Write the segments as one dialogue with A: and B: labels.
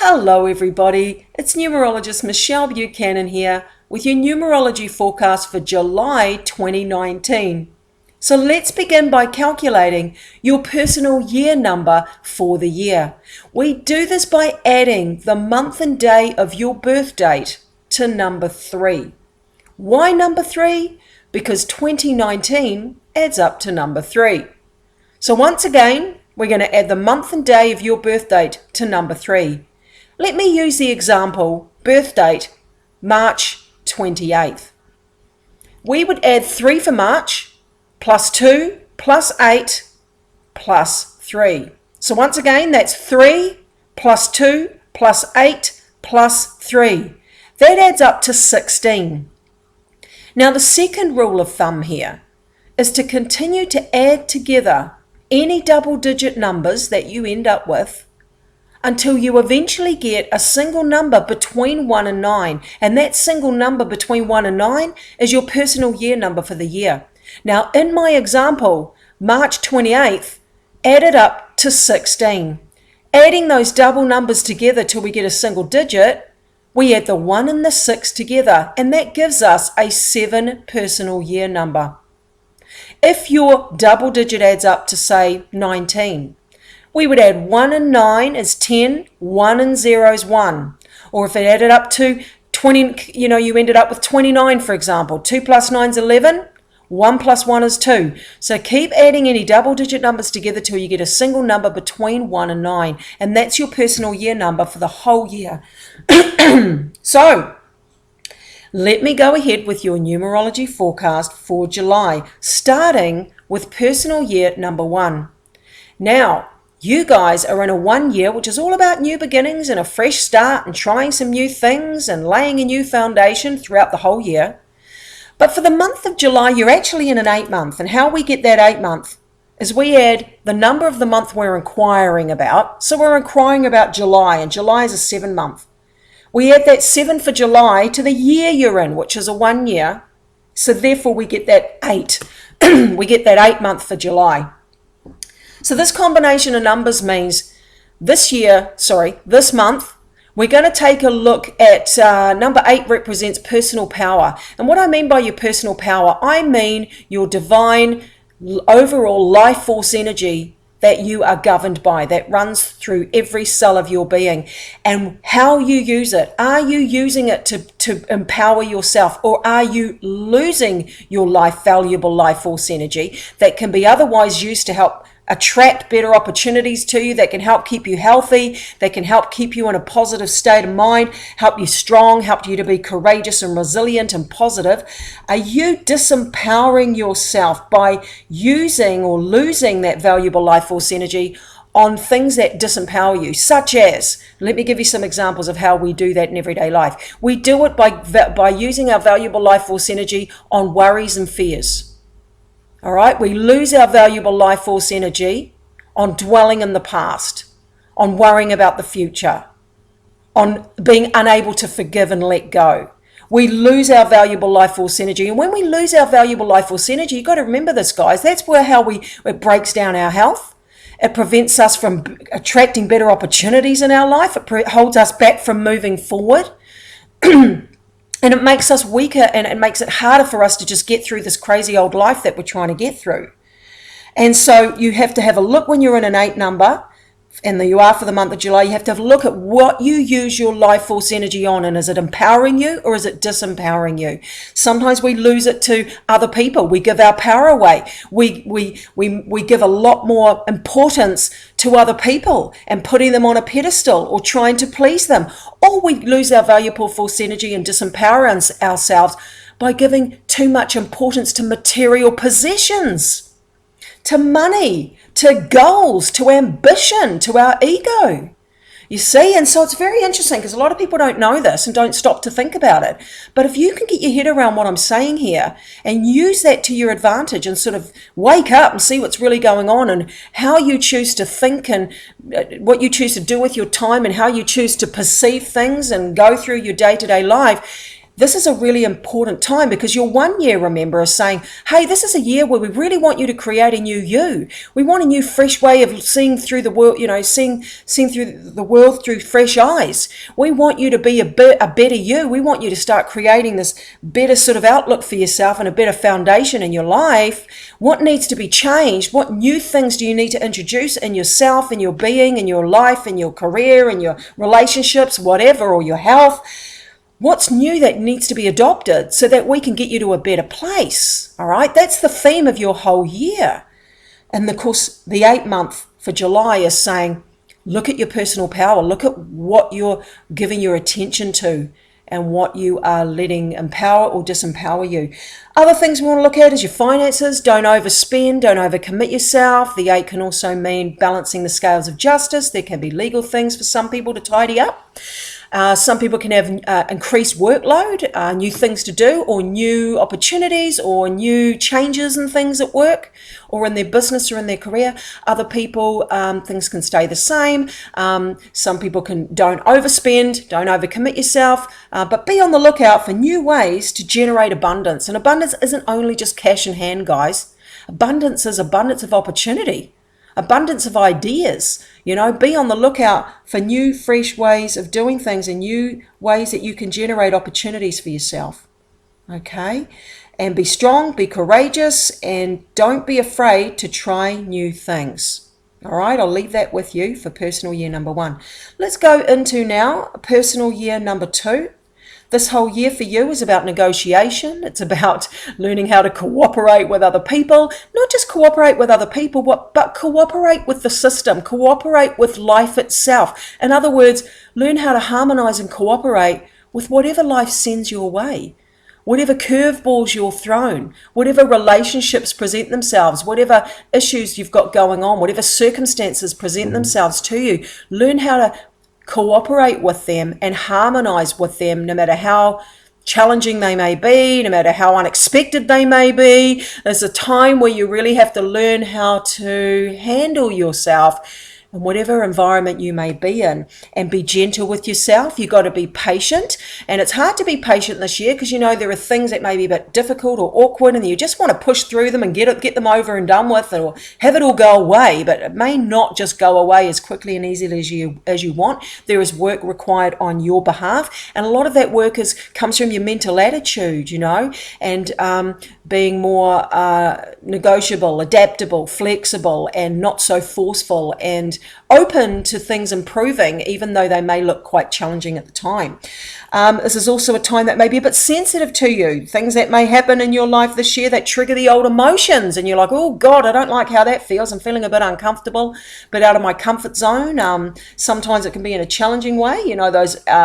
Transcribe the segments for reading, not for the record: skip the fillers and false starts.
A: Hello everybody, it's Numerologist Michelle Buchanan here with your numerology forecast for July 2019. So let's begin by calculating your personal year number for the year. We do this by adding the month and day of your birth date to number 3. Why number 3? Because 2019 adds up to number 3. So once again, we're going to add the month and day of your birth date to number 3. Let me use the example, birth date, March 28th. We would add 3 for March, plus 2, plus 8, plus 3. So once again, that's 3, plus 2, plus 8, plus 3. That adds up to 16. Now the second rule of thumb here is to continue to add together any double-digit numbers that you end up with until you eventually get a single number between 1 and 9. And that single number between 1 and 9 is your personal year number for the year. Now, in my example, March 28th added up to 16. Adding those double numbers together till we get a single digit, we add the 1 and the 6 together, and that gives us a 7 personal year number. If your double digit adds up to, say, 19, we would add 1 and 9 is 10, 1 and 0 is 1. Or if it added up to 20, you ended up with 29, for example. 2 plus 9 is 11, 1 plus 1 is 2. So keep adding any double-digit numbers together till you get a single number between 1 and 9. And that's your personal year number for the whole year. So, let me go ahead with your numerology forecast for July, starting with personal year number 1. Now, you guys are in a 1 year, which is all about new beginnings and a fresh start and trying some new things and laying a new foundation throughout the whole year. But for the month of July, you're actually in an 8 month. And how we get that 8 month is we add the number of the month we're inquiring about. So we're inquiring about July, and July is a 7 month. We add that 7 for July to the year you're in, which is a 1 year. So therefore we get that 8. We get that 8 month for July. So this combination of numbers means this month, we're going to take a look at number 8 represents personal power. And what I mean by your personal power, I mean your divine overall life force energy that you are governed by, that runs through every cell of your being, and how you use it. Are you using it to empower yourself, or are you losing your valuable life force energy that can be otherwise used to help attract better opportunities to you, that can help keep you healthy, that can help keep you in a positive state of mind, help you strong, help you to be courageous and resilient and positive? Are you disempowering yourself by using or losing that valuable life force energy on things that disempower you, such as, let me give you some examples of how we do that in everyday life. We do it by using our valuable life force energy on worries and fears. All right, we lose our valuable life force energy on dwelling in the past, on worrying about the future, on being unable to forgive and let go. We lose our valuable life force energy. And when we lose our valuable life force energy, you've got to remember this, guys. That's it breaks down our health. It prevents us from attracting better opportunities in our life. It holds us back from moving forward. And it makes us weaker, and it makes it harder for us to just get through this crazy old life that we're trying to get through. And so you have to have a look when you're in an 8 number, and you are for the month of July, you have to have a look at what you use your life force energy on, and is it empowering you or is it disempowering you? Sometimes we lose it to other people. We give our power away. We give a lot more importance to other people and putting them on a pedestal or trying to please them. Or we lose our valuable force energy and disempower ourselves by giving too much importance to material possessions, to money, to goals, to ambition, to our ego. You see, and so it's very interesting because a lot of people don't know this and don't stop to think about it. But if you can get your head around what I'm saying here and use that to your advantage and sort of wake up and see what's really going on and how you choose to think and what you choose to do with your time and how you choose to perceive things and go through your day-to-day life, This is a really important time because your 1 year, remember, is saying, hey, this is a year where we really want you to create a new you. We want a new fresh way of seeing through the world, seeing through the world through fresh eyes. We want you to be a better you. We want you to start creating this better sort of outlook for yourself and a better foundation in your life. What needs to be changed? What new things do you need to introduce in yourself, in your being, in your life, in your career, in your relationships, whatever, or your health? What's new that needs to be adopted so that we can get you to a better place? All right, that's the theme of your whole year. And of course, the 8th month for July is saying, look at your personal power, look at what you're giving your attention to and what you are letting empower or disempower you. Other things we want to look at is your finances. Don't overspend, don't overcommit yourself. The 8 can also mean balancing the scales of justice. There can be legal things for some people to tidy up. Some people can have increased workload, new things to do, or new opportunities, or new changes and things at work, or in their business or in their career. Other people, things can stay the same. Some people don't overspend, don't overcommit yourself, but be on the lookout for new ways to generate abundance. And abundance isn't only just cash in hand, guys. Abundance is abundance of opportunity. Abundance of ideas. Be on the lookout for new, fresh ways of doing things and new ways that you can generate opportunities for yourself. Okay? And be strong, be courageous, and don't be afraid to try new things. All right, I'll leave that with you for personal year number 1. Let's go into now personal year number 2. This whole year for you is about negotiation. It's about learning how to cooperate with other people. Not just cooperate with other people, but cooperate with the system, cooperate with life itself. In other words, learn how to harmonize and cooperate with whatever life sends your way. Whatever curveballs you're thrown, whatever relationships present themselves, whatever issues you've got going on, whatever circumstances present themselves to you, learn how to cooperate with them and harmonize with them, no matter how challenging they may be, no matter how unexpected they may be. There's a time where you really have to learn how to handle yourself in whatever environment you may be in, and be gentle with yourself. You've got to be patient, and it's hard to be patient this year because there are things that may be a bit difficult or awkward, and you just want to push through them and get them over and done with, or have it all go away. But it may not just go away as quickly and easily as you want. There is work required on your behalf, and a lot of that work comes from your mental attitude, and being more negotiable, adaptable, flexible, and not so forceful, and open to things improving, even though they may look quite challenging at the time. This is also a time that may be a bit sensitive to you. Things that may happen in your life this year that trigger the old emotions, and you're like, oh God, I don't like how that feels. I'm feeling a bit uncomfortable, but out of my comfort zone. Sometimes it can be in a challenging way,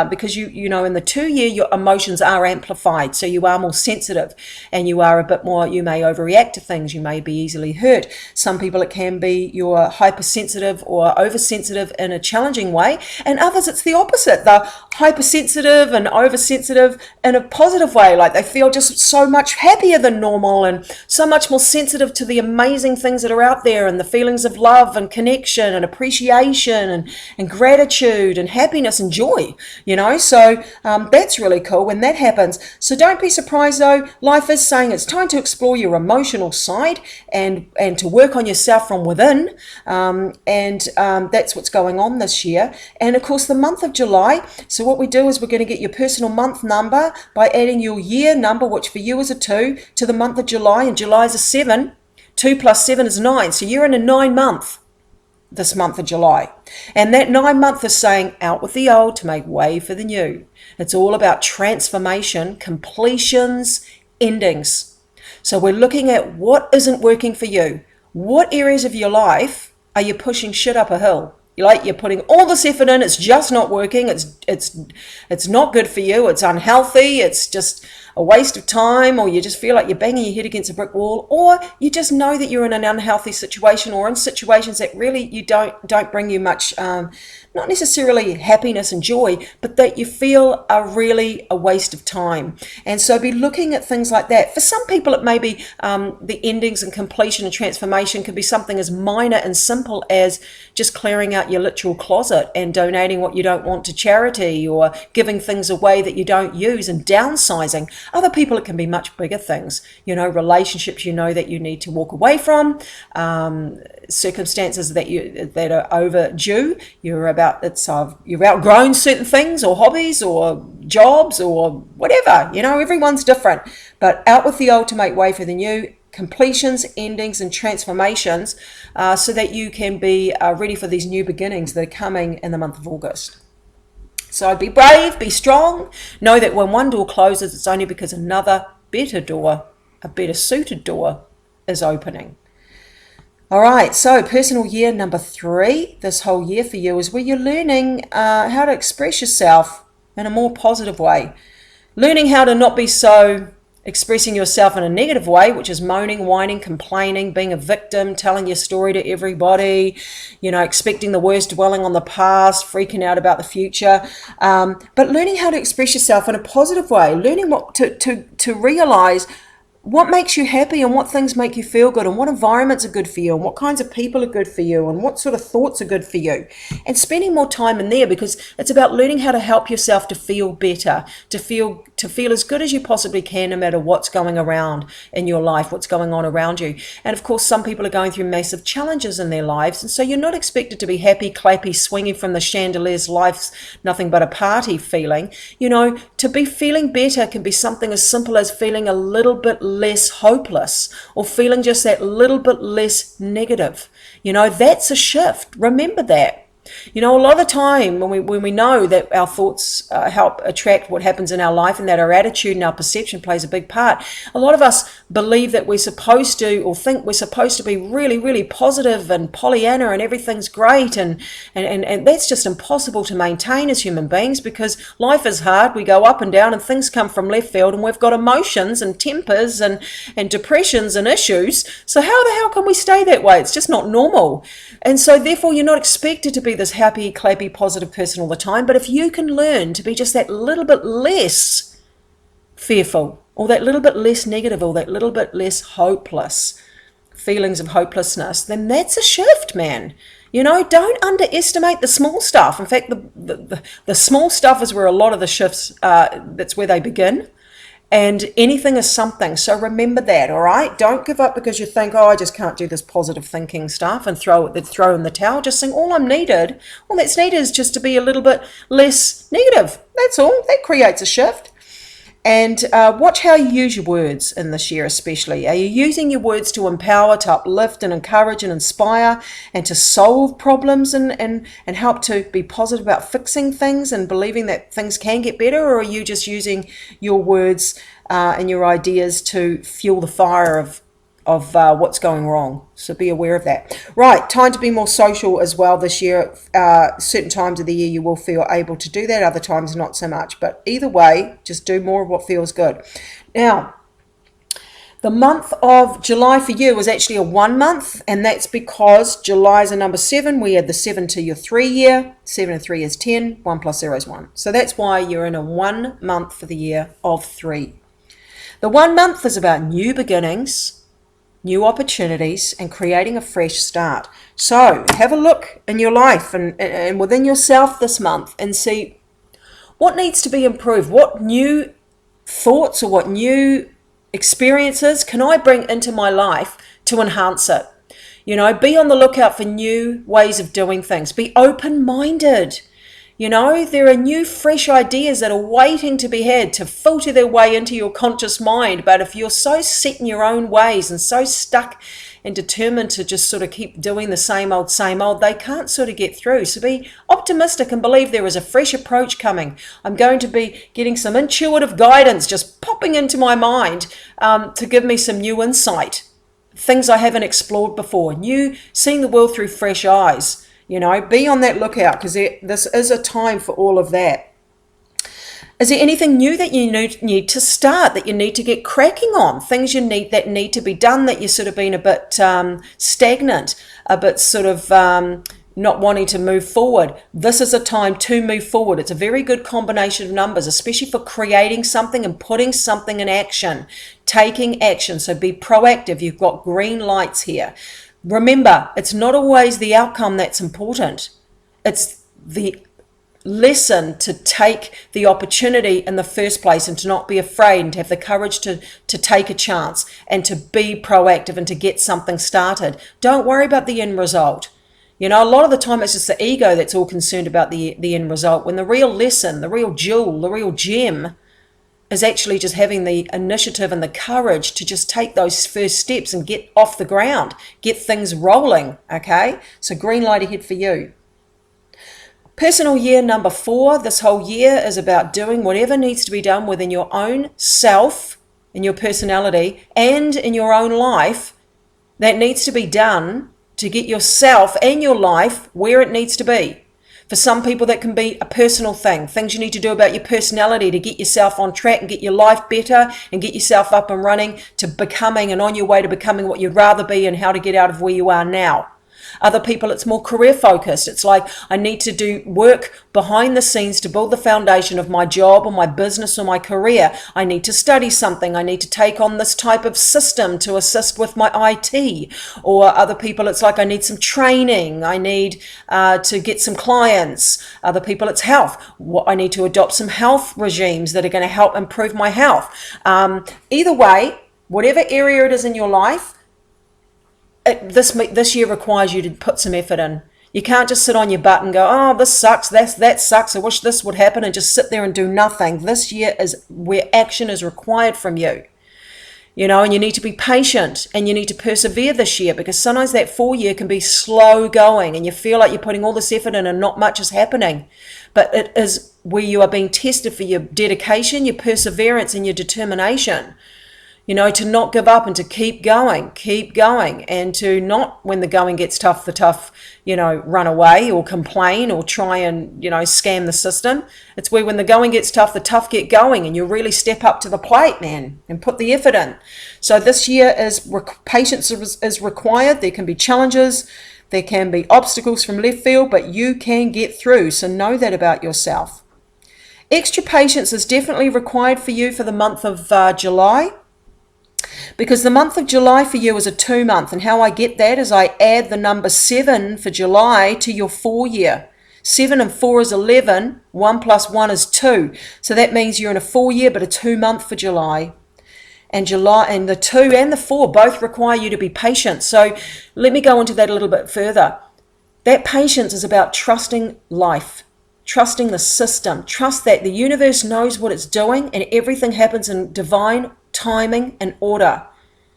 A: because in the 2 year, your emotions are amplified, so you are more sensitive, and you are a bit more, you may overreact to things, you may be easily hurt. Some people, it can be you're hypersensitive or oversensitive in a challenging way, and others it's the opposite. They're hypersensitive and oversensitive in a positive way, like they feel just so much happier than normal and so much more sensitive to the amazing things that are out there, and the feelings of love and connection and appreciation and gratitude and happiness and joy, so that's really cool when that happens. So don't be surprised though, life is saying it's time to explore your emotional side and to work on yourself from within, and that's what's going on this year. And of course the month of July, so what we do is we're going to get your personal month number by adding your year number, which for you is a 2, to the month of July, and July is a 7. 2 plus 7 is 9, so you're in a 9 month this month of July. And that 9 month is saying out with the old to make way for the new. It's all about transformation, completions, endings. So we're looking at what isn't working for you. What areas of your life are you pushing shit up a hill? You're putting all this effort in, it's just not working, it's not good for you, it's unhealthy, it's just a waste of time, or you just feel like you're banging your head against a brick wall, or you just know that you're in an unhealthy situation, or in situations that really don't bring you much not necessarily happiness and joy, but that you feel are really a waste of time. And so be looking at things like that. For some people, it may be the endings and completion and transformation can be something as minor and simple as just clearing out your literal closet and donating what you don't want to charity, or giving things away that you don't use and downsizing. Other people, it can be much bigger things, relationships that you need to walk away from, circumstances that are overdue. You've outgrown certain things or hobbies or jobs or whatever. Everyone's different, but out with the old to make way for the new. Completions, endings, and transformations, so that you can be ready for these new beginnings that are coming in the month of August. So be brave, be strong. Know that when one door closes, it's only because another better door, a better suited door, is opening. All right, so personal year number 3, this whole year for you is where you're learning how to express yourself in a more positive way. Learning how to not be so expressing yourself in a negative way, which is moaning, whining, complaining, being a victim, telling your story to everybody, expecting the worst, dwelling on the past, freaking out about the future. But learning how to express yourself in a positive way, learning what to realize what makes you happy and what things make you feel good and what environments are good for you and what kinds of people are good for you and what sort of thoughts are good for you, and spending more time in there, because it's about learning how to help yourself to feel better, to feel as good as you possibly can, no matter what's going around in your life, what's going on around you. And of course, some people are going through massive challenges in their lives, and so you're not expected to be happy, clappy, swinging from the chandeliers, life's nothing but a party feeling. To be feeling better can be something as simple as feeling a little bit less hopeless, or feeling just that little bit less negative. That's a shift. Remember that. A lot of the time when we know that our thoughts help attract what happens in our life, and that our attitude and our perception plays a big part, a lot of us believe that we're supposed to, or think we're supposed to be really, really positive and Pollyanna and everything's great, and that's just impossible to maintain as human beings, because life is hard. We go up and down and things come from left field, and we've got emotions and tempers and depressions and issues. So how the hell can we stay that way? It's just not normal. And so therefore you're not expected to be this happy, clappy, positive person all the time. But if you can learn to be just that little bit less fearful, or that little bit less negative, or that little bit less hopeless, feelings of hopelessness, then that's a shift, man. Don't underestimate the small stuff. In fact, the small stuff is where a lot of the shifts, that's where they begin. And anything is something. So remember that, all right? Don't give up because you think, I just can't do this positive thinking stuff, and throw in the towel. Just think, all that's needed is just to be a little bit less negative. That's all. That creates a shift. And watch how you use your words in this year especially. Are you using your words to empower, to uplift and encourage and inspire, and to solve problems and help to be positive about fixing things and believing that things can get better? Or are you just using your words and your ideas to fuel the fire of what's going wrong? So be aware of that. Right, time to be more social as well this year. Certain times of the year you will feel able to do that, other times not so much. But either way, just do more of what feels good. Now, the month of July for you was actually a 1 month, and that's because July is a number 7. We add the 7 to your 3 year. 7 and 3 is 10. 1 plus 0 is 1. So that's why you're in a 1 month for the year of 3. The 1 month is about new beginnings, new opportunities, and creating a fresh start. So have a look in your life and within yourself this month and see what needs to be improved. What new thoughts or what new experiences can I bring into my life to enhance it? Be on the lookout for new ways of doing things. Be open-minded. There are new, fresh ideas that are waiting to be had, to filter their way into your conscious mind. But if you're so set in your own ways and so stuck and determined to just sort of keep doing the same old, they can't sort of get through. So be optimistic and believe there is a fresh approach coming. I'm going to be getting some intuitive guidance just popping into my mind to give me some new insight, things I haven't explored before, seeing the world through fresh eyes. Be on that lookout, because this is a time for all of that. Is there anything new that you need to start, that you need to get cracking on? Things that need to be done, that you've sort of been a bit stagnant, a bit sort of not wanting to move forward. This is a time to move forward. It's a very good combination of numbers, especially for creating something and putting something in action, taking action. So be proactive. You've got green lights here. Remember, it's not always the outcome that's important. It's the lesson to take the opportunity in the first place and to not be afraid and to have the courage to take a chance and to be proactive and to get something started. Don't worry about the end result. You know, a lot of the time it's just the ego that's all concerned about the end result, when the real lesson, the real jewel, the real gem is actually just having the initiative and the courage to just take those first steps and get off the ground, get things rolling, okay? So green light ahead for you. Personal year number 4, this whole year is about doing whatever needs to be done within your own self, in your personality, and in your own life that needs to be done to get yourself and your life where it needs to be. For some people, that can be a personal thing, things you need to do about your personality to get yourself on track and get your life better and get yourself up and running to becoming and on your way to becoming what you'd rather be and how to get out of where you are now. Other people, it's more career focused. It's like, I need to do work behind the scenes to build the foundation of my job or my business or my career. I need to study something. I need to take on this type of system to assist with my IT. Or other people, it's like, I need some training. I need to get some clients. Other people, it's health. I need to adopt some health regimes that are going to help improve my health. Either way, whatever area it is in your life, this year requires you to put some effort in. You can't just sit on your butt and go, oh, this sucks, that sucks, I wish this would happen, and just sit there and do nothing. This year is where action is required from you. You know, and you need to be patient and you need to persevere this year, because sometimes that 4 year can be slow going and you feel like you're putting all this effort in and not much is happening. But it is where you are being tested for your dedication, your perseverance, and your determination. You know, to not give up and to keep going, and to not, when the going gets tough, run away or complain or try and, scam the system. It's where when the going gets tough, the tough get going, and you really step up to the plate, man, and put the effort in. So this year patience is required. There can be challenges, there can be obstacles from left field, but you can get through. So know that about yourself. Extra patience is definitely required for you for the month of July. Because the month of July for you is a 2 month, and how I get that is I add the number 7 for July to your 4 year. 7 and 4 is 11, 1 plus 1 is 2. So that means you're in a 4 year but a 2 month for July. And the 2 and the 4 both require you to be patient. So let me go into that a little bit further. That patience is about trusting life, trusting the system, trust that the universe knows what it's doing and everything happens in divine timing and order.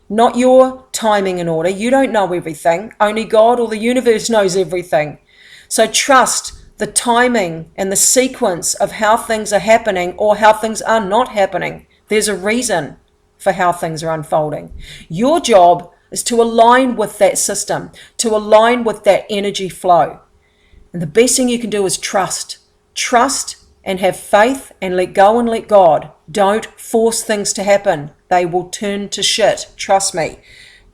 A: Not your timing and order. You don't know everything. Only God or the universe knows everything. So trust the timing and the sequence of how things are happening or how things are not happening. There's a reason for how things are unfolding. Your job is to align with that system, to align with that energy flow. And the best thing you can do is trust. Trust and have faith and let go and let God. Don't force things to happen. They will turn to shit. Trust me.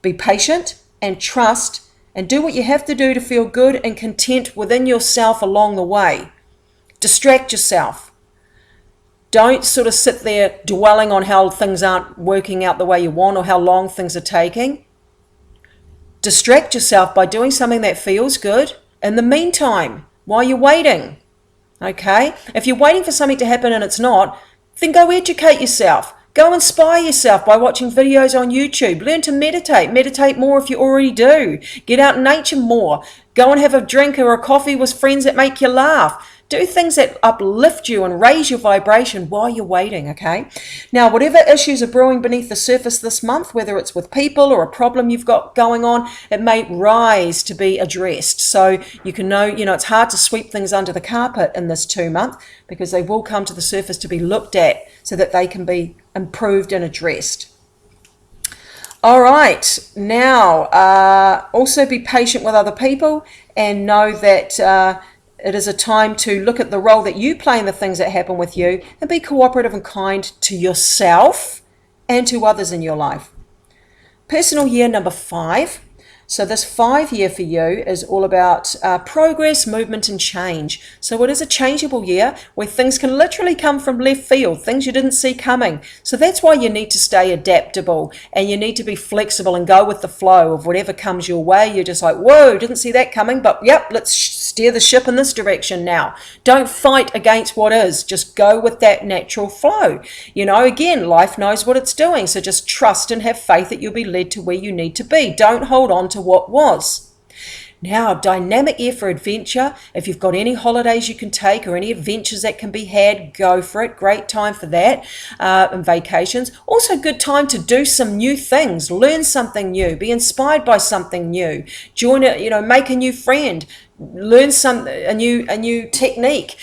A: Be patient and trust and do what you have to do to feel good and content within yourself along the way. Distract yourself. Don't sort of sit there dwelling on how things aren't working out the way you want or how long things are taking. Distract yourself by doing something that feels good in the meantime while you're waiting. Okay? If you're waiting for something to happen and it's not, then go educate yourself. Go inspire yourself by watching videos on YouTube. Learn to meditate. Meditate more if you already do. Get out in nature more. Go and have a drink or a coffee with friends that make you laugh. Do things that uplift you and raise your vibration while you're waiting, okay? Now, whatever issues are brewing beneath the surface this month, whether it's with people or a problem you've got going on, it may rise to be addressed. So you can know, it's hard to sweep things under the carpet in this 2 month because they will come to the surface to be looked at so that they can be improved and addressed. All right, now also be patient with other people and know that it is a time to look at the role that you play in the things that happen with you and be cooperative and kind to yourself and to others in your life. Personal year number 5. So this 5-year for you is all about progress, movement, and change. So it is a changeable year where things can literally come from left field, things you didn't see coming. So that's why you need to stay adaptable, and you need to be flexible and go with the flow of whatever comes your way. You're just like, whoa, didn't see that coming, but yep, let's steer the ship in this direction now. Don't fight against what is. Just go with that natural flow. You know, again, life knows what it's doing. So just trust and have faith that you'll be led to where you need to be. Don't hold on to what was. Now, dynamic year for adventure. If you've got any holidays you can take or any adventures that can be had, go for it. Great time for that. And vacations. Also good time to do some new things, learn something new, be inspired by something new, join it, you know, make a new friend, learn a new technique,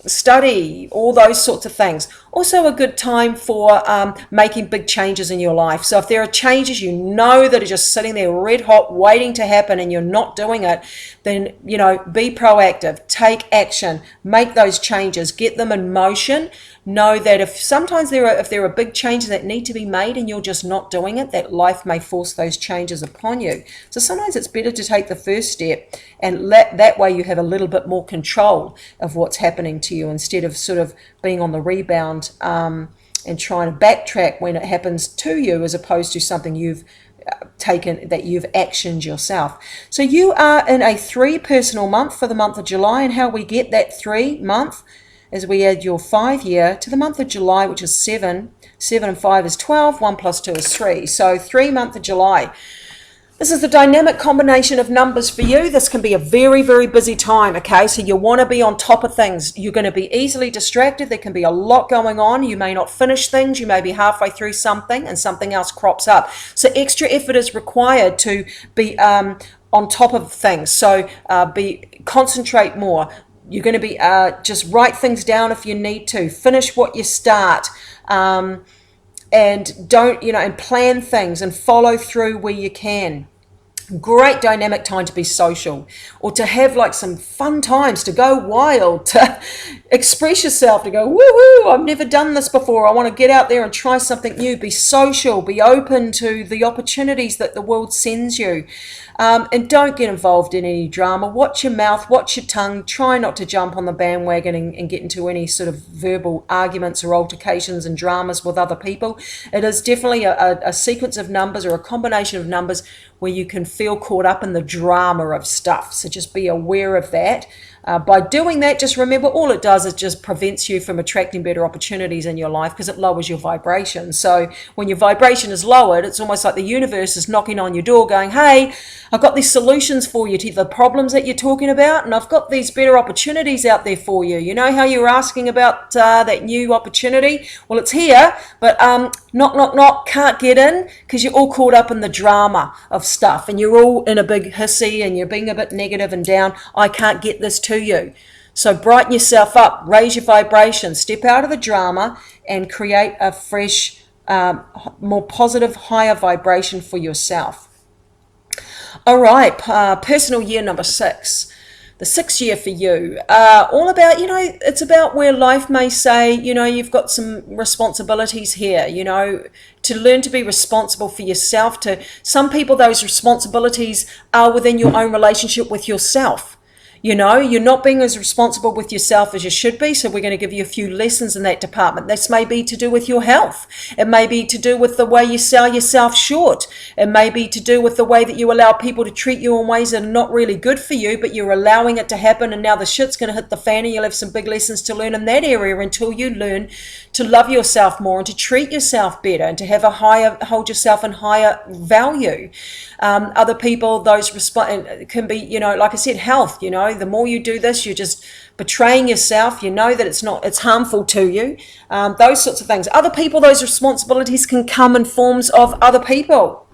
A: study, all those sorts of things. Also a good time for making big changes in your life. So if there are changes you know that are just sitting there red hot waiting to happen and you're not doing it, then, you know, be proactive, take action, make those changes, get them in motion. Know that if there are big changes that need to be made and you're just not doing it, that life may force those changes upon you. So sometimes it's better to take the first step, and that way you have a little bit more control of what's happening to you, instead of sort of being on the rebound and trying to backtrack when it happens to you, as opposed to something you've taken, that you've actioned yourself. So you are in a 3 personal month for the month of July, and how we get that 3 month as we add your 5-year to the month of July, which is 7. 7 and 5 is 12. 1 plus 2 is 3. So 3 month of July. This is the dynamic combination of numbers for you. This can be a very, very busy time, okay? So you want to be on top of things. You're going to be easily distracted. There can be a lot going on. You may not finish things. You may be halfway through something and something else crops up. So extra effort is required to be on top of things. So concentrate more. You're going to be just write things down if you need to. Finish what you start, and don't, you know, and plan things and follow through where you can. Great dynamic time to be social, or to have like some fun times, to go wild, to express yourself, to go woohoo, I've never done this before, I want to get out there and try something new. Be social, be open to the opportunities that the world sends you, and don't get involved in any drama. Watch your mouth, watch your tongue. Try not to jump on the bandwagon and get into any sort of verbal arguments or altercations and dramas with other people. It is definitely a sequence of numbers, or a combination of numbers, where you can feel caught up in the drama of stuff. So just be aware of that. By doing that, just remember, all it does is just prevents you from attracting better opportunities in your life, because it lowers your vibration. So when your vibration is lowered, it's almost like the universe is knocking on your door going, hey, I've got these solutions for you to the problems that you're talking about, and I've got these better opportunities out there for you. You know how you were asking about that new opportunity? Well, it's here, but knock, knock, knock, can't get in, because you're all caught up in the drama of stuff, and you're all in a big hissy, and you're being a bit negative and down. I can't get this to you. So brighten yourself up, raise your vibration, step out of the drama, and create a fresh, more positive, higher vibration for yourself. All right, personal year number 6. The 6th year for you, all about, you know, it's about where life may say, you know, you've got some responsibilities here, you know, to learn to be responsible for yourself. To some people, those responsibilities are within your own relationship with yourself. You know, you're not being as responsible with yourself as you should be, so we're going to give you a few lessons in that department. This may be to do with your health. It may be to do with the way you sell yourself short. It may be to do with the way that you allow people to treat you in ways that are not really good for you, but you're allowing it to happen, and now the shit's going to hit the fan, and you'll have some big lessons to learn in that area until you learn to love yourself more and to treat yourself better and to have hold yourself in higher value. Other people, those can be, you know, like I said, health. You know, the more you do this, you're just betraying yourself. You know that it's harmful to you. Those sorts of things. Other people, those responsibilities can come in forms of other people,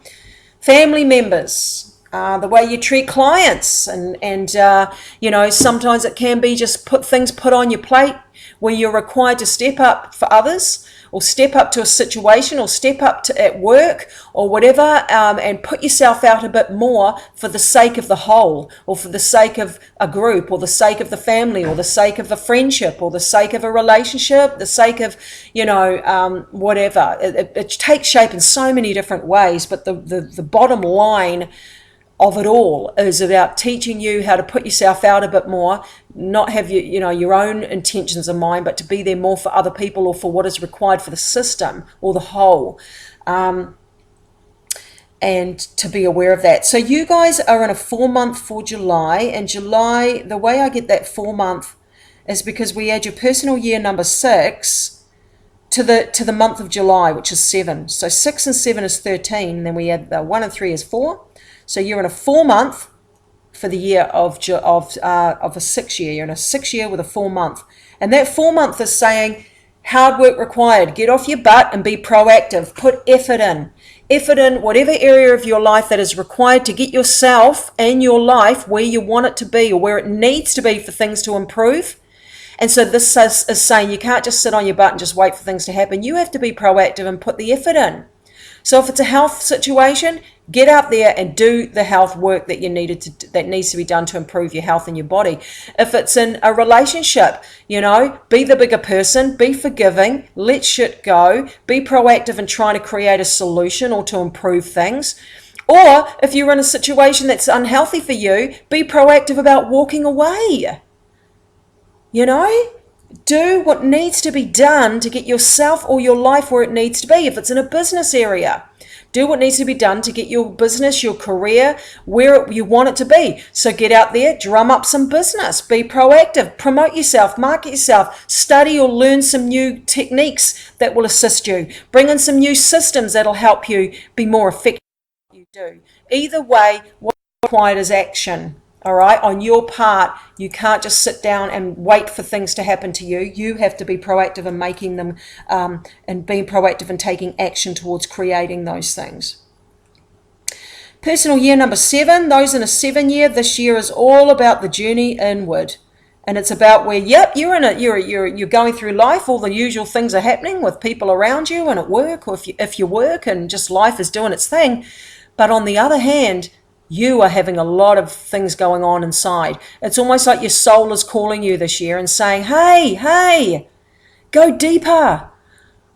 A: family members, the way you treat clients, and you know, sometimes it can be just things put on your plate where you're required to step up for others, or step up to a situation, or step up to at work or whatever, and put yourself out a bit more for the sake of the whole, or for the sake of a group, or the sake of the family, or the sake of a friendship, or the sake of a relationship, the sake of, you know, whatever. It takes shape in so many different ways, but the bottom line of it all is about teaching you how to put yourself out a bit more, not have your own intentions in mind, but to be there more for other people or for what is required for the system or the whole. And to be aware of that. So you guys are in a 4-month for July, and July, the way I get that 4-month is because we add your personal year number 6 to the month of July, which is 7. So 6 and 7 is 13, and then we add the 1 and 3 is 4. So you're in a 4-month for the year of a 6 year. You're in a 6 year with a 4-month, and that 4-month is saying hard work required. Get off your butt and be proactive. Put effort in. Effort in whatever area of your life that is required to get yourself and your life where you want it to be or where it needs to be for things to improve. And so this is saying you can't just sit on your butt and just wait for things to happen. You have to be proactive and put the effort in. So if it's a health situation, get out there and do the health work that that needs to be done to improve your health and your body. If it's in a relationship, be the bigger person, be forgiving, let shit go, be proactive in trying to create a solution or to improve things. Or if you're in a situation that's unhealthy for you, be proactive about walking away. Do what needs to be done to get yourself or your life where it needs to be. If it's in a business area, do what needs to be done to get your business, your career, where you want it to be. So get out there, drum up some business, be proactive, promote yourself, market yourself, study or learn some new techniques that will assist you. Bring in some new systems that'll help you be more effective in what you do. Either way, what's required is action. All right, on your part, you can't just sit down and wait for things to happen to you. You have to be proactive in making them and being proactive in taking action towards creating those things. Personal year number 7, those in a 7 year, this year is all about the journey inward. And it's about where, you're going through life, all the usual things are happening with people around you and at work, or if you work and just life is doing its thing. But on the other hand, you are having a lot of things going on inside. It's almost like your soul is calling you this year and saying, hey, go deeper.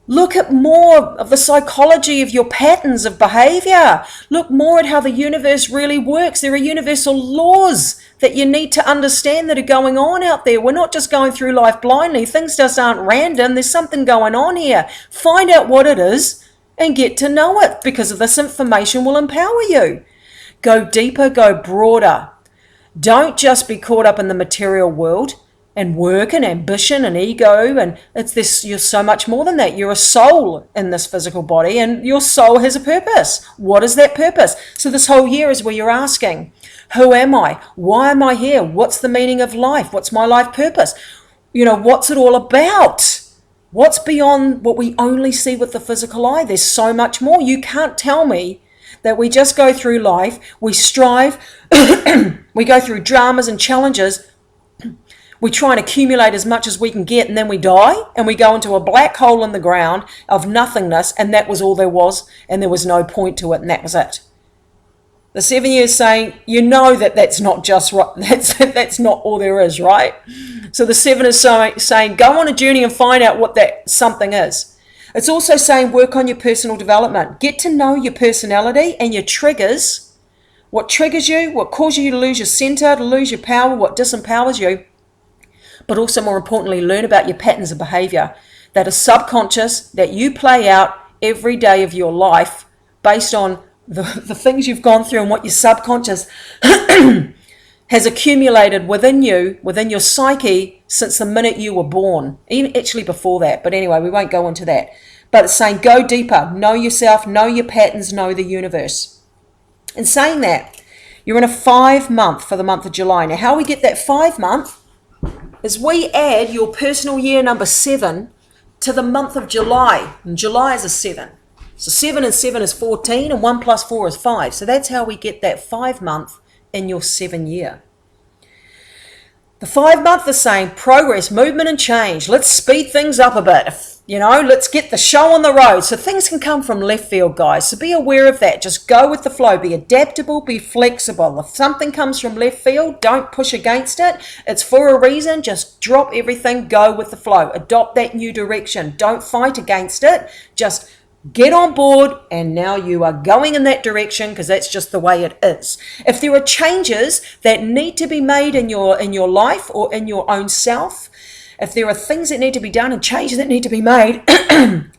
A: Look at more of the psychology of your patterns of behavior. Look more at how the universe really works. There are universal laws that you need to understand that are going on out there. We're not just going through life blindly. Things just aren't random. There's something going on here. Find out what it is and get to know it, because this information will empower you. Go deeper, go broader. Don't just be caught up in the material world and work and ambition and ego. And you're so much more than that. You're a soul in this physical body, and your soul has a purpose. What is that purpose? So this whole year is where you're asking, who am I? Why am I here? What's the meaning of life? What's my life purpose? What's it all about? What's beyond what we only see with the physical eye? There's so much more. You can't tell me that we just go through life, we strive, we go through dramas and challenges, we try and accumulate as much as we can get, and then we die, and we go into a black hole in the ground of nothingness, and that was all there was, and there was no point to it, and that was it. The 7 years saying, that's not just right, that's not all there is, right? So the 7 is saying, go on a journey and find out what that something is. It's also saying work on your personal development. Get to know your personality and your triggers, what triggers you, what causes you to lose your center, to lose your power, what disempowers you. But also, more importantly, learn about your patterns of behavior that are subconscious, that you play out every day of your life based on the things you've gone through and what your subconscious has accumulated within you, within your psyche, since the minute you were born, even actually before that. But anyway, we won't go into that. But it's saying go deeper, know yourself, know your patterns, know the universe. In saying that, you're in a 5-month for the month of July. Now, how we get that 5-month is we add your personal year number 7 to the month of July. And July is a 7. So 7 and 7 is 14, and 1 plus 4 is 5. So that's how we get that 5-month in your 7 year. The 5-month is saying progress, movement and change. Let's speed things up a bit. Let's get the show on the road. So things can come from left field, guys. So be aware of that. Just go with the flow. Be adaptable, be flexible. If something comes from left field, don't push against it. It's for a reason. Just drop everything, go with the flow. Adopt that new direction. Don't fight against it. Just Get on board, and now you are going in that direction because that's just the way it is. If there are changes that need to be made in your life or in your own self, if there are things that need to be done and changes that need to be made,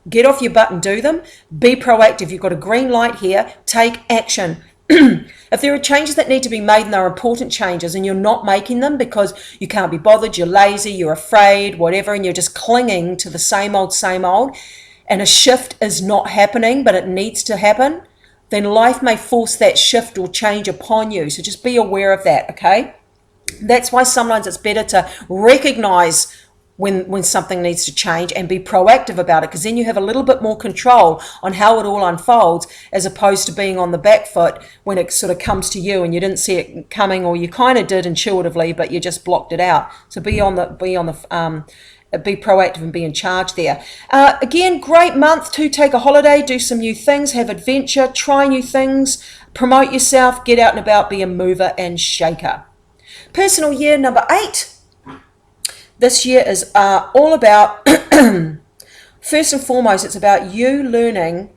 A: get off your butt and do them. Be proactive. You've got a green light here. Take action. If there are changes that need to be made and they're important changes and you're not making them because you can't be bothered, you're lazy, you're afraid, whatever, and you're just clinging to the same old, and a shift is not happening, but it needs to happen, then life may force that shift or change upon you. So just be aware of that, okay? That's why sometimes it's better to recognize when something needs to change and be proactive about it, because then you have a little bit more control on how it all unfolds, as opposed to being on the back foot when it sort of comes to you and you didn't see it coming, or you kind of did intuitively, but you just blocked it out. So be proactive and be in charge there. Again, great month to take a holiday, do some new things, have adventure, try new things, promote yourself, get out and about, be a mover and shaker. Personal year number 8. This year is all about, first and foremost, it's about you learning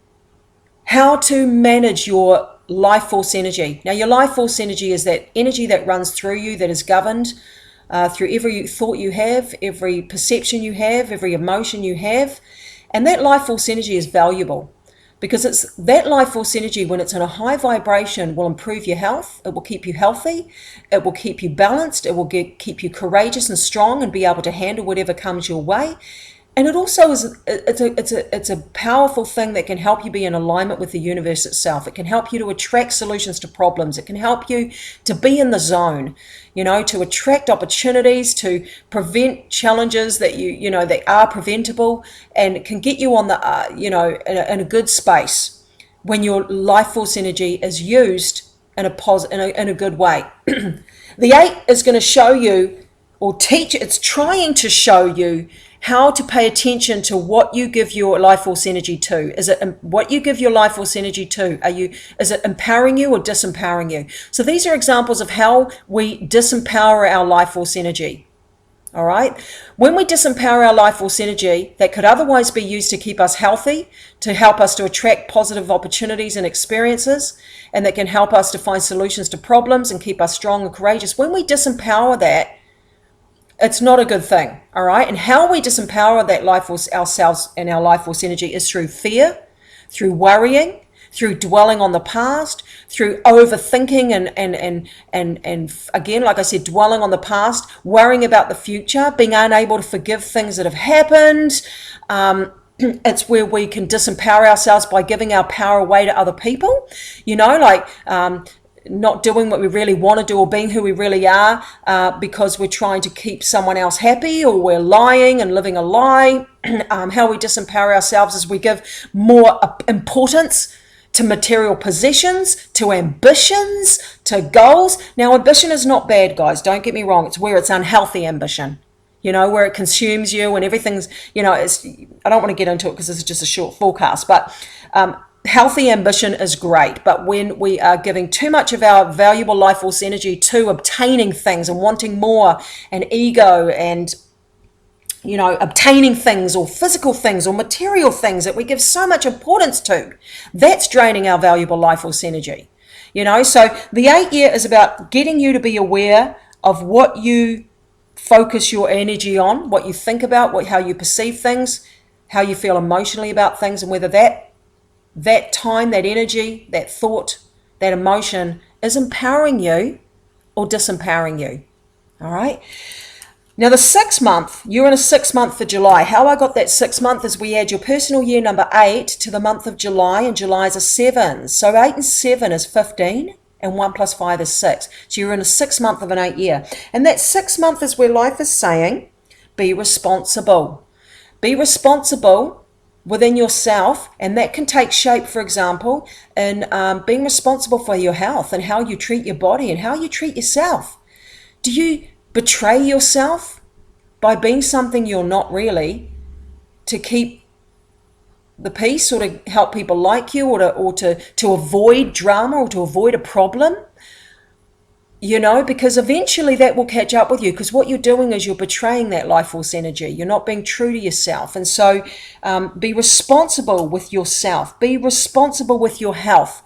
A: how to manage your life force energy. Now, your life force energy is that energy that runs through you, that is governed through every thought you have, every perception you have, every emotion you have. And that life force energy is valuable because it's that life force energy, when it's in a high vibration, will improve your health. It will keep you healthy. It will keep you balanced. It will keep you courageous and strong and be able to handle whatever comes your way. And it also is, it's a powerful thing that can help you be in alignment with the universe itself. It can help you to attract solutions to problems. It can help you to be in the zone, to attract opportunities, to prevent challenges that that are preventable, and it can get you on the, in a good space when your life force energy is used in a good way. The 8 is going to show you, or teach, it's trying to show you how to pay attention to what you give your life force energy to. Is it what you give your life force energy to? Is it empowering you or disempowering you? So these are examples of how we disempower our life force energy. All right. When we disempower our life force energy that could otherwise be used to keep us healthy, to help us to attract positive opportunities and experiences, and that can help us to find solutions to problems and keep us strong and courageous, when we disempower that, it's not a good thing, all right? And how we disempower that life force, ourselves and our life force energy, is through fear, through worrying, through dwelling on the past, through overthinking and again, like I said, dwelling on the past, worrying about the future, being unable to forgive things that have happened. It's where we can disempower ourselves by giving our power away to other people, not doing what we really want to do or being who we really are because we're trying to keep someone else happy, or we're lying and living a lie. How we disempower ourselves is we give more importance to material possessions, to ambitions, to goals. Now, ambition is not bad, guys. Don't get me wrong. It's where it's unhealthy ambition, where it consumes you and everything's, I don't want to get into it because this is just a short forecast, but healthy ambition is great, but when we are giving too much of our valuable life force energy to obtaining things and wanting more, and ego, and obtaining things or physical things or material things that we give so much importance to, that's draining our valuable life force energy. So the 8 year is about getting you to be aware of what you focus your energy on, what you think about, how you perceive things, how you feel emotionally about things, and whether that time, that energy, that thought, that emotion is empowering you or disempowering you. All right. Now, the 6th month, you're in a 6th month for July. How I got that 6th month is we add your personal year number 8 to the month of July, and July is a 7. So 8 and 7 is 15, and 1 plus 5 is 6. So you're in a 6th month of an 8 year. And that 6th month is where life is saying, be responsible. Be responsible within yourself, and that can take shape, for example, in being responsible for your health and how you treat your body and how you treat yourself. Do you betray yourself by being something you're not really to keep the peace, or to help people like you, or to avoid drama, or to avoid a problem? because eventually that will catch up with you, because what you're doing is you're betraying that life force energy. You're not being true to yourself. And so be responsible with yourself. Be responsible with your health.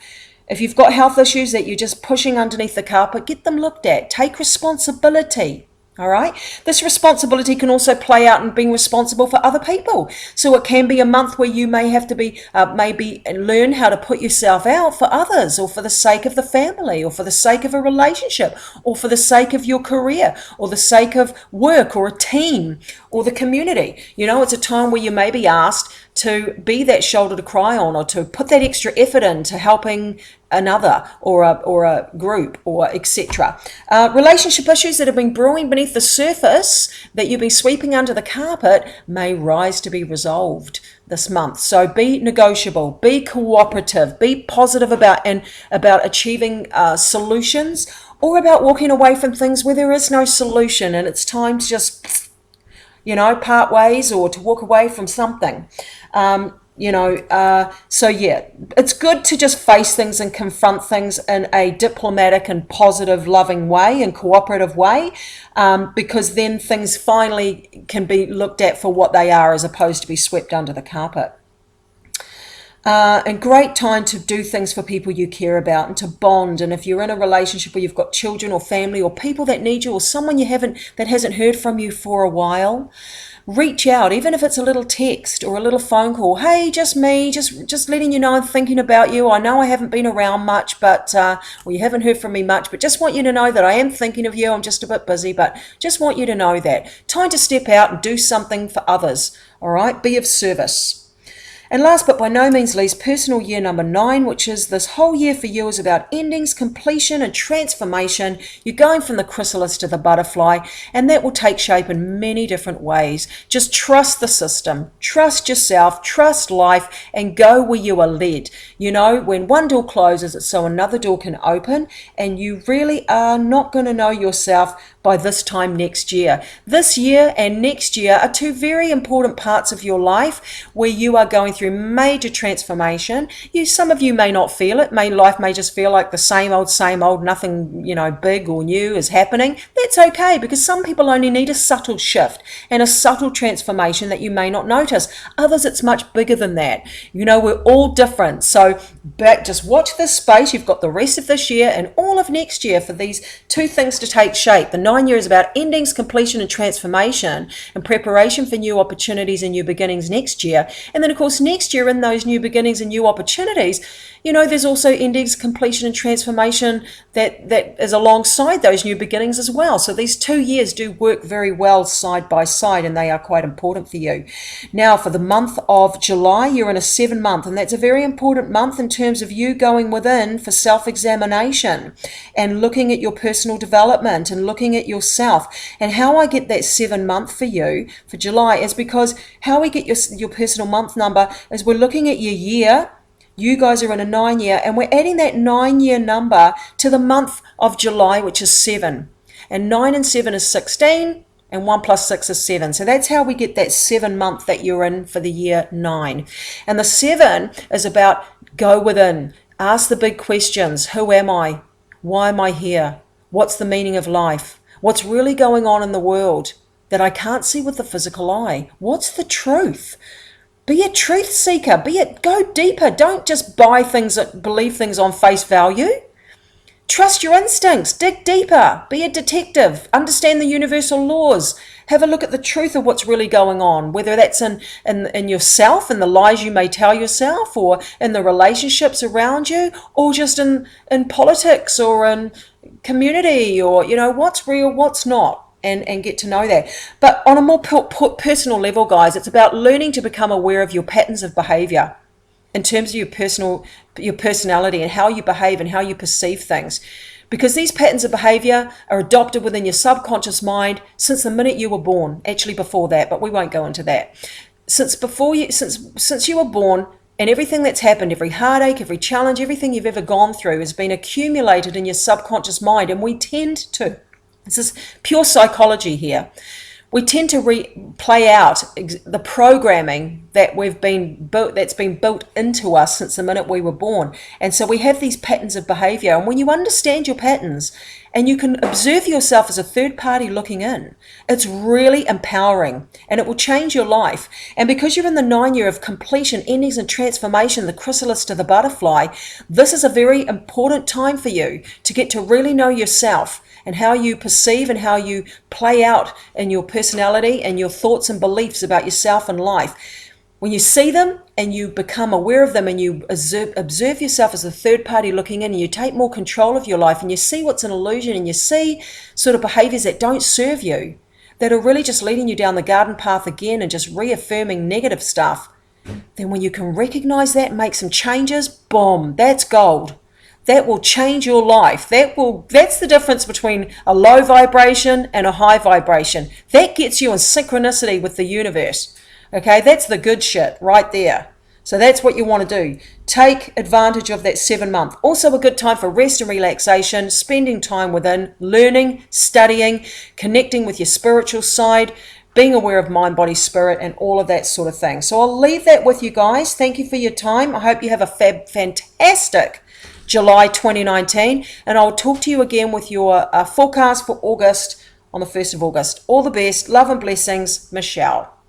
A: If you've got health issues that you're just pushing underneath the carpet, get them looked at. Take responsibility. All right. This responsibility can also play out in being responsible for other people. So it can be a month where you may have to be, maybe learn how to put yourself out for others, or for the sake of the family, or for the sake of a relationship, or for the sake of your career, or the sake of work, or a team, or the community. It's a time where you may be asked to be that shoulder to cry on, or to put that extra effort into helping another, or a group, or etc. Relationship issues that have been brewing beneath the surface, that you've been sweeping under the carpet, may rise to be resolved this month. So be negotiable, be cooperative, be positive about achieving solutions, or about walking away from things where there is no solution and it's time to just part ways, or to walk away from something. So yeah, it's good to just face things and confront things in a diplomatic and positive, loving way and cooperative way, because then things finally can be looked at for what they are, as opposed to be swept under the carpet. And great time to do things for people you care about, and to bond. And if you're in a relationship where you've got children or family or people that need you, or someone that hasn't heard from you for a while, reach out, even if it's a little text or a little phone call. Hey, just me, just letting you know I'm thinking about you. I know I haven't been around much, but you haven't heard from me much, but just want you to know that I am thinking of you. I'm just a bit busy, but just want you to know that. Time to step out and do something for others. All right, be of service. And last but by no means least, personal year number 9, which is this whole year for you is about endings, completion, and transformation. You're going from the chrysalis to the butterfly, and that will take shape in many different ways. Just trust the system, trust yourself, trust life, and go where you are led. When one door closes, it's so another door can open, and you really are not going to know yourself by this time next year. This year and next year are two very important parts of your life where you are going through major transformation. Some of you may not feel it. Life may just feel like the same old, nothing, big or new is happening. That's okay, because some people only need a subtle shift and a subtle transformation that you may not notice. Others, it's much bigger than that. We're all different. So just watch this space. You've got the rest of this year and all of next year for these two things to take shape. The 9 year is about endings, completion, and transformation, and preparation for new opportunities and new beginnings next year. And then, of course, next year in those new beginnings and new opportunities, there's also endings, completion, and transformation that is alongside those new beginnings as well. So these 2 years do work very well side by side, and they are quite important for you. Now, for the month of July, you're in a 7 month, and that's a very important month in terms of you going within for self-examination and looking at your personal development and looking at yourself. And how I get that 7 month for you for July is because how we get your personal month number is we're looking at your year. You guys are in a 9 year, and we're adding that 9 year number to the month of July, which is 7. And 9 and 7 is 16, and 1 plus 6 is 7. So that's how we get that 7 month that you're in for the year 9. And the 7 is about go within, ask the big questions. Who am I? Why am I here? What's the meaning of life? What's really going on in the world that I can't see with the physical eye? What's the truth? Be a truth seeker. Go deeper. Don't just buy things, believe things on face value. Trust your instincts. Dig deeper. Be a detective. Understand the universal laws. Have a look at the truth of what's really going on, whether that's in yourself and the lies you may tell yourself, or in the relationships around you, or just in politics or in community, or what's real, what's not. And get to know that. But on a more personal level, guys, it's about learning to become aware of your patterns of behavior in terms of your personality and how you behave and how you perceive things. Because these patterns of behavior are adopted within your subconscious mind since the minute you were born. Actually before that, but we won't go into that. Since you were born, and everything that's happened, every heartache, every challenge, everything you've ever gone through has been accumulated in your subconscious mind, and we tend to. This is pure psychology here. We tend to play out the programming that's been built into us since the minute we were born. And so we have these patterns of behavior. And when you understand your patterns and you can observe yourself as a third party looking in. It's really empowering, and it will change your life. And because you're in the 9 year of completion, endings, and transformation, the chrysalis to the butterfly, this is a very important time for you to get to really know yourself and how you perceive and how you play out in your personality and your thoughts and beliefs about yourself and life. When you see them and you become aware of them and you observe yourself as a third party looking in, and you take more control of your life and you see what's an illusion, and you see sort of behaviors that don't serve you, that are really just leading you down the garden path again and just reaffirming negative stuff, then when you can recognize that and make some changes, boom, that's gold. That will change your life. That's the difference between a low vibration and a high vibration. That gets you in synchronicity with the universe. Okay, that's the good shit right there. So that's what you want to do. Take advantage of that 7 month. Also a good time for rest and relaxation, spending time within, learning, studying, connecting with your spiritual side, being aware of mind, body, spirit, and all of that sort of thing. So I'll leave that with you guys. Thank you for your time. I hope you have a fantastic July 2019, and I'll talk to you again with your forecast for August on the 1st of August. All the best. Love and blessings, Michelle.